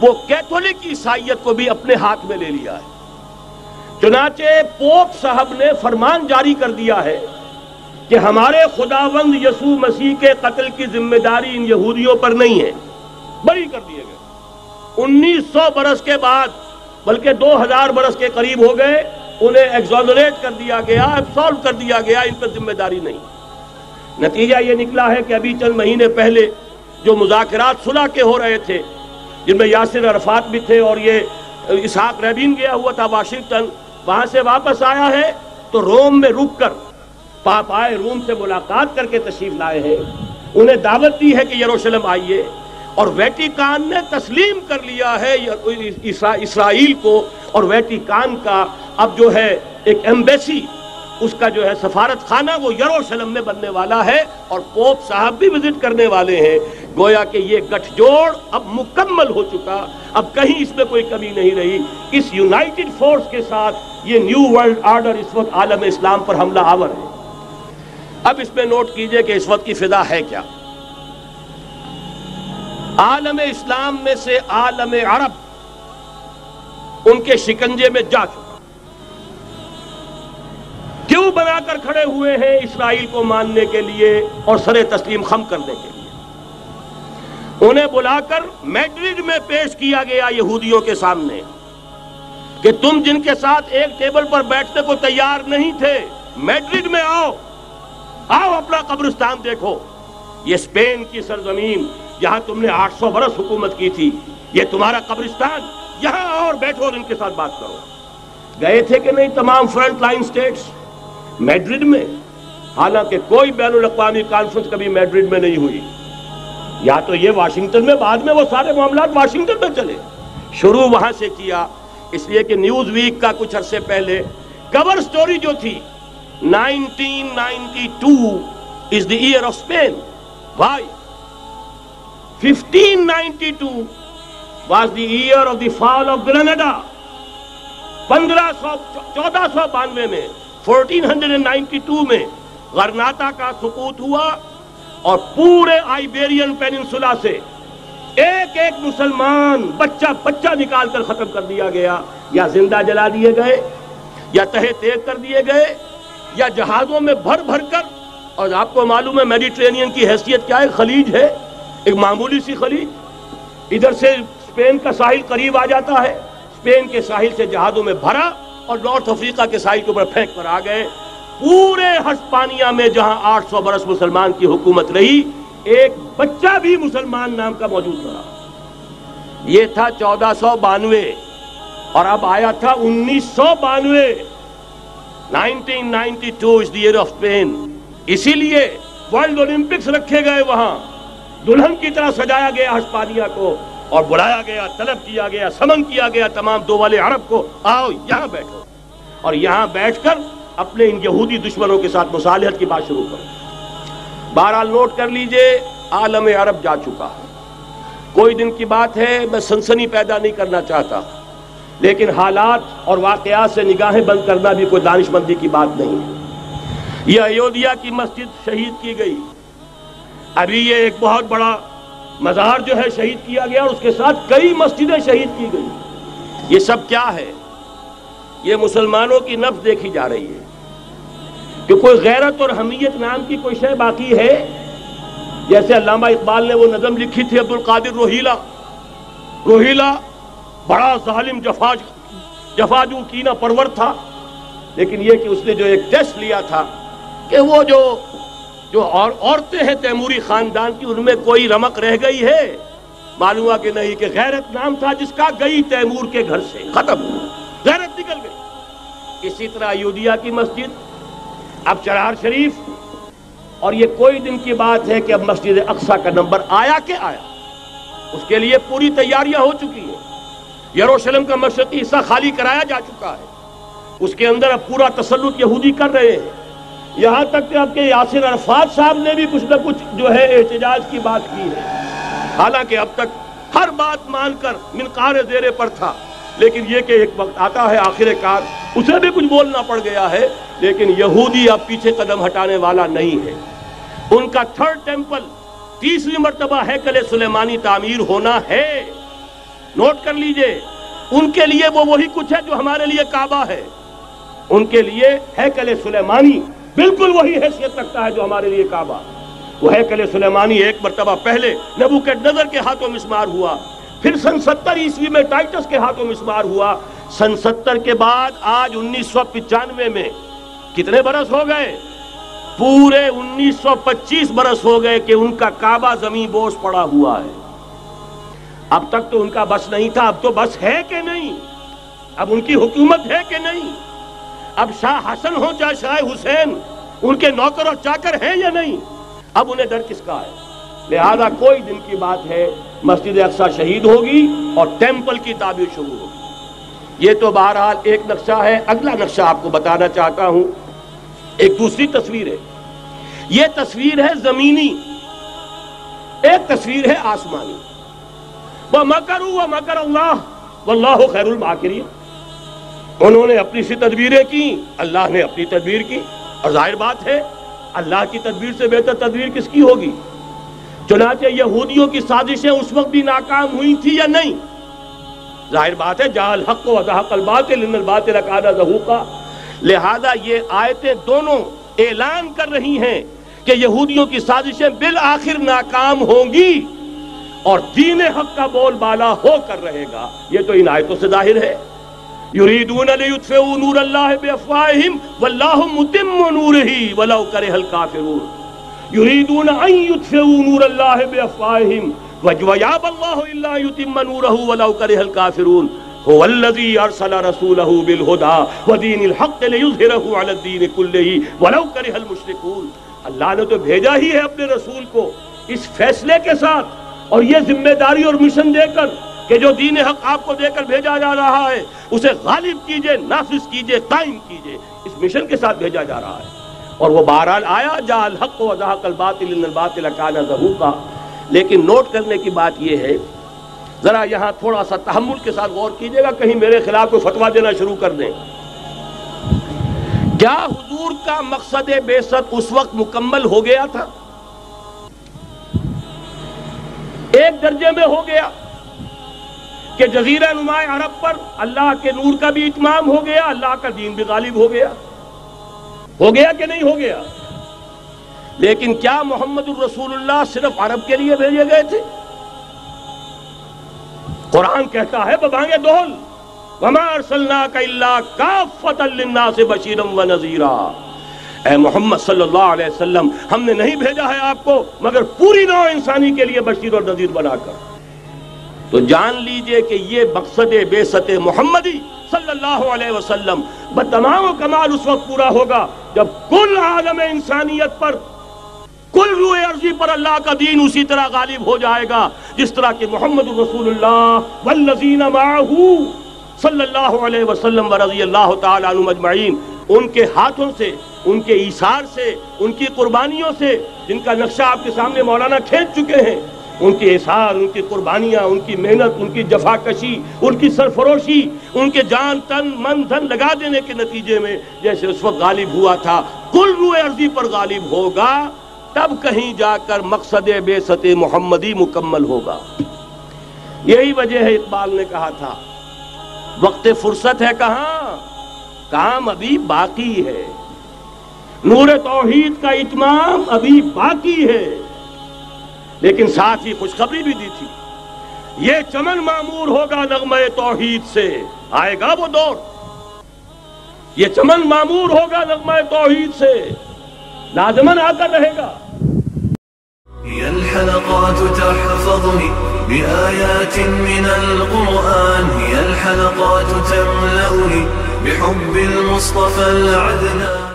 وہ کیتھولک عیسائیت کو بھی اپنے ہاتھ میں لے لیا ہے۔ چنانچہ پوپ صاحب نے فرمان جاری کر دیا ہے کہ ہمارے خداوند یسوع مسیح کے قتل کی ذمہ داری ان یہودیوں پر نہیں ہے، بری کر دیے گئے۔ 1900 برس کے بعد، بلکہ 2000 برس کے قریب ہو گئے، انہیں ایگزونریٹ کر دیا گیا، ایبسالو کر دیا گیا، ان پر ذمہ داری نہیں۔ نتیجہ یہ نکلا ہے کہ ابھی چند مہینے پہلے جو مذاکرات صلح کے ہو رہے تھے، جن میں یاسر عرفات بھی تھے اور یہ اسحاق رابین گیا ہوا تھا واشنگٹن، وہاں سے واپس آیا ہے تو روم میں رک کر پاپائے روم سے ملاقات کر کے تشریف لائے ہیں، انہیں دعوت دی ہے کہ یروشلم آئیے، اور ویٹیکان نے تسلیم کر لیا ہے اسرائیل کو، اور ویٹیکان کا اب جو ہے ایک ایمبیسی، اس کا جو ہے سفارت خانہ وہ یروشلم میں بننے والا ہے، اور پوپ صاحب بھی وزٹ کرنے والے ہیں۔ گویا کہ یہ گٹھ جوڑ اب مکمل ہو چکا، اب کہیں اس میں کوئی کمی نہیں رہی۔ اس یونائٹڈ فورس کے ساتھ یہ نیو ورلڈ آرڈر اس وقت عالم اسلام پر حملہ آور ہے۔ اب اس میں نوٹ کیجئے کہ اس وقت کی فضا ہے کیا۔ عالم اسلام میں سے عالم عرب ان کے شکنجے میں جا چکا، کیوں بنا کر کھڑے ہوئے ہیں اسرائیل کو ماننے کے لیے اور سر تسلیم خم کرنے کے لیے۔ انہیں بلا کر میڈرڈ میں پیش کیا گیا یہودیوں کے سامنے کہ تم جن کے ساتھ ایک ٹیبل پر بیٹھنے کو تیار نہیں تھے، میڈرڈ میں آؤ، آؤ اپنا قبرستان دیکھو، یہ اسپین کی سرزمین جہاں تم نے 800 برس حکومت کی تھی، یہ تمہارا قبرستان، یہاں آؤ اور بیٹھو اور ان کے ساتھ بات کرو۔ گئے تھے کہ نہیں تمام فرنٹ لائن سٹیٹس میڈرڈ میں؟ حالانکہ کوئی بین الاقوامی کانفرنس کبھی میڈرڈ میں نہیں ہوئی، یا تو یہ واشنگٹن میں، بعد میں وہ سارے معاملات واشنگٹن میں چلے، شروع وہاں سے کیا۔ اس لیے کہ نیوز ویک کا کچھ عرصے پہلے کور سٹوری جو تھی 1992 is the year of Spain. Why? 1592 was the year of the fall of Granada. 1492 میں 1492 میں غرناطہ کا سقوط ہوا، اور پورے آئیبیرین پیننسولا سے ایک ایک مسلمان بچہ بچہ نکال کر ختم کر دیا گیا، یا زندہ جلا دیے گئے، یا تہہ تیغ کر دیے گئے، یا جہازوں میں بھر بھر کر۔ اور آپ کو معلوم ہے میڈیٹرینین کی حیثیت کیا ہے، خلیج ہے، ایک معمولی سی خلیج، ادھر سے اسپین کا ساحل قریب آ جاتا ہے، اسپین کے ساحل سے جہازوں میں بھرا اور نارتھ افریقہ کے ساحل کے اوپر پھینک کر آ گئے۔ پورے ہسپانیہ میں جہاں 800 برس مسلمان کی حکومت رہی، ایک بچہ بھی مسلمان نام کا موجود رہا۔ یہ تھا 1492، اور اب آیا تھا 1992۔ 1992 is the year of Spain۔ اسی لیے ورلڈ اولمپکس رکھے گئے، وہاں دلہن کی طرح سجایا گیا ہسپانیہ کو، اور بلایا گیا، طلب کیا گیا، سمن کیا گیا تمام دول عرب کو، آؤ یہاں بیٹھو، اور یہاں بیٹھ کر اپنے ان یہودی دشمنوں کے ساتھ مصالحت کی بات شروع کرو۔ بہرحال نوٹ کر لیجئے، عالم عرب جا چکا ہے۔ کوئی دن کی بات ہے، میں سنسنی پیدا نہیں کرنا چاہتا، لیکن حالات اور واقعات سے نگاہیں بند کرنا بھی کوئی دانش مندی کی بات نہیں ہے۔ یہ ایودھیا کی مسجد شہید کی گئی، ابھی یہ ایک بہت بڑا مزار جو ہے شہید کیا گیا، اور اس کے ساتھ کئی مسجدیں شہید کی گئی۔ یہ سب کیا ہے؟ یہ مسلمانوں کی نفس دیکھی جا رہی ہے کہ کوئی غیرت اور حمیت نام کی کوئی شے باقی ہے؟ جیسے علامہ اقبال نے وہ نظم لکھی تھی، عبد القادر روہیلا بڑا ظالم جفاجو کینہ پرور تھا، لیکن یہ کہ اس نے جو ایک ٹیسٹ لیا تھا کہ وہ جو عورتیں ہیں تیموری خاندان کی، ان میں کوئی رمق رہ گئی ہے؟ معلوم ہوا کہ نہیں، کہ غیرت نام تھا جس کا گئی تیمور کے گھر سے، ختم، غیرت نکل گئی۔ اسی طرح ایودھیا کی مسجد، اب چرار شریف، اور یہ کوئی دن کی بات ہے کہ اب مسجد اقصیٰ کا نمبر آیا کہ آیا، اس کے لیے پوری تیاریاں ہو چکی ہیں۔ یروشلم کا مشرقی حصہ خالی کرایا جا چکا ہے، اس کے اندر اب پورا تسلط یہودی کر رہے ہیں، یہاں تک کہ اب کہ یاسر عرفات صاحب نے بھی کچھ نہ کچھ جو ہے احتجاج کی بات کی ہے، حالانکہ اب تک ہر بات مان کر منقار زیر پر تھا، لیکن یہ کہ ایک وقت آتا ہے آخر کار اسے بھی کچھ بولنا پڑ گیا ہے۔ لیکن یہودی اب پیچھے قدم ہٹانے والا نہیں ہے۔ ان کا تھرڈ ٹیمپل، تیسری مرتبہ ہیکل سلیمانی تعمیر ہونا ہے، نوٹ کر لیجئے، ان کے لیے وہ وہی کچھ ہے جو ہمارے لیے کعبہ ہے. ان کے لیے ہیکل سلیمانی بالکل وہی حیثیت رکھتا ہے جو ہمارے لیے کعبہ. وہ ہیکل سلیمانی ایک مرتبہ پہلے نبوکدنضر کے ہاتھوں مسمار ہوا، پھر سن 70 عیسوی میں ٹائٹس کے ہاتھوں مسمار ہوا. سن 70 کے بعد آج 1995 میں کتنے برس ہو گئے؟ پورے 1925 برس ہو گئے کہ ان کا کعبہ زمین بوس پڑا ہوا ہے. اب تک تو ان کا بس نہیں تھا، اب تو بس ہے کہ نہیں؟ اب ان کی حکومت ہے کہ نہیں؟ اب شاہ حسن ہو چاہے شاہ حسین، ان کے نوکر اور چاکر ہیں یا نہیں؟ اب انہیں ڈر کس کا ہے؟ لہذا کوئی دن کی بات ہے مسجد اقصی شہید ہوگی اور ٹیمپل کی تعمیر شروع ہوگی. یہ تو بہرحال ایک نقشہ ہے. اگلا نقشہ آپ کو بتانا چاہتا ہوں، ایک دوسری تصویر ہے. یہ تصویر ہے زمینی، ایک تصویر ہے آسمانی. وَمَكَرُوا وَمَكَرَ اللَّهُ وَاللَّهُ خَيْرُ الْمَاكِرِينَ. انہوں نے اپنی سی تدبیریں کی، اللہ نے اپنی تدبیر کی، اور ظاہر بات ہے اللہ کی تدبیر سے بہتر تدبیر کس کی ہوگی؟ چنانچہ یہودیوں کی سازشیں اس وقت بھی ناکام ہوئی تھی یا نہیں؟ ظاہر بات ہے جاء الحق وزهق الباطل ان الباطل کان زہوقا. لہذا یہ آیتیں دونوں اعلان کر رہی ہیں کہ یہودیوں کی سازشیں بالآخر ناکام ہوں گی اور دین حق کا بول بالا ہو کر رہے گا. یہ تو ان آیتوں سے ظاہر ہے. یریدون لیطفئوا نور اللہ بافواہہم واللہ متم نورہ ولو کرہ الکافرون. یریدون ان یطفئوا نور اللہ بافواہہم ویابى اللہ الا یتم نورہ ولو کرہ الکافرون. هو الذی ارسل رسولہ بالہدى ودین الحق لیظہرہ علی الدین کلہ ولو کرہ المشرکون. اللہ نے تو بھیجا ہی ہے اپنے رسول کو اس فیصلے کے ساتھ اور یہ ذمہ داری اور مشن دے کر کہ جو دین حق آپ کو دے کر بھیجا جا رہا ہے اسے غالب کیجئے، نافذ کیجئے، قائم کیجئے. اس مشن کے ساتھ بھیجا جا رہا ہے. اور وہ بہرحال آیا جاء الحق وزهق الباطل ان الباطل کان زہوقا. لیکن نوٹ کرنے کی بات یہ ہے، ذرا یہاں تھوڑا سا تحمل کے ساتھ غور کیجئے گا، کہیں میرے خلاف کوئی فتویٰ دینا شروع کر دیں. کیا حضور کا مقصد بعثت اس وقت مکمل ہو گیا تھا؟ ایک درجے میں ہو گیا کہ جزیرہ نما عرب پر اللہ کے نور کا بھی اتمام ہو گیا، اللہ کا دین بھی غالب ہو گیا. ہو گیا کہ نہیں ہو گیا؟ لیکن کیا محمد الرسول اللہ صرف عرب کے لیے بھیجے گئے تھے؟ قرآن کہتا ہے ببانگ دہل وما ارسلناک الا کافۃ للناس بشیرا ونذیرا. اے محمد صلی اللہ علیہ وسلم، ہم نے نہیں بھیجا ہے آپ کو مگر پوری نوع انسانی کے لیے بشیر اور نذیر بنا کر. تو جان لیجئے کہ یہ مقصد بعثت محمدی صلی اللہ علیہ وسلم بتمام و کمال اس وقت پورا ہوگا جب کل عالم انسانیت پر، کل روئے ارضی پر اللہ کا دین اسی طرح غالب ہو جائے گا جس طرح کہ محمد رسول اللہ والذین معہ صلی اللہ علیہ وسلم ورضی اللہ تعالی عنہم اجمعین، ان کے ہاتھوں سے، ان کے ایثار سے، ان کی قربانیوں سے، جن کا نقشہ آپ کے سامنے مولانا کھینچ چکے ہیں، ان کے اثار، ان کی قربانیاں، ان کی محنت، ان کی جفاکشی، ان کی سرفروشی، ان کے جان تن من دھن لگا دینے کے نتیجے میں جیسے اس وقت غالب ہوا تھا کل روئے ارضی پر غالب ہوگا، تب کہیں جا کر مقصد بعثت محمدی مکمل ہوگا. یہی وجہ ہے اقبال نے کہا تھا وقت فرصت ہے کہاں، کام ابھی باقی ہے، نور توحید کا اتمام ابھی باقی ہے. لیکن ساتھ ہی خوشخبری بھی دی تھی، یہ چمن معمور ہوگا نغمہ توحید سے. آئے گا وہ دور، یہ چمن معمور ہوگا نغمہ توحید سے، لازماً آ کر رہے گا. هي الحلقات تحفظني بآيات من القرآن، هي الحلقات تملأني بحب المصطفى العدنان.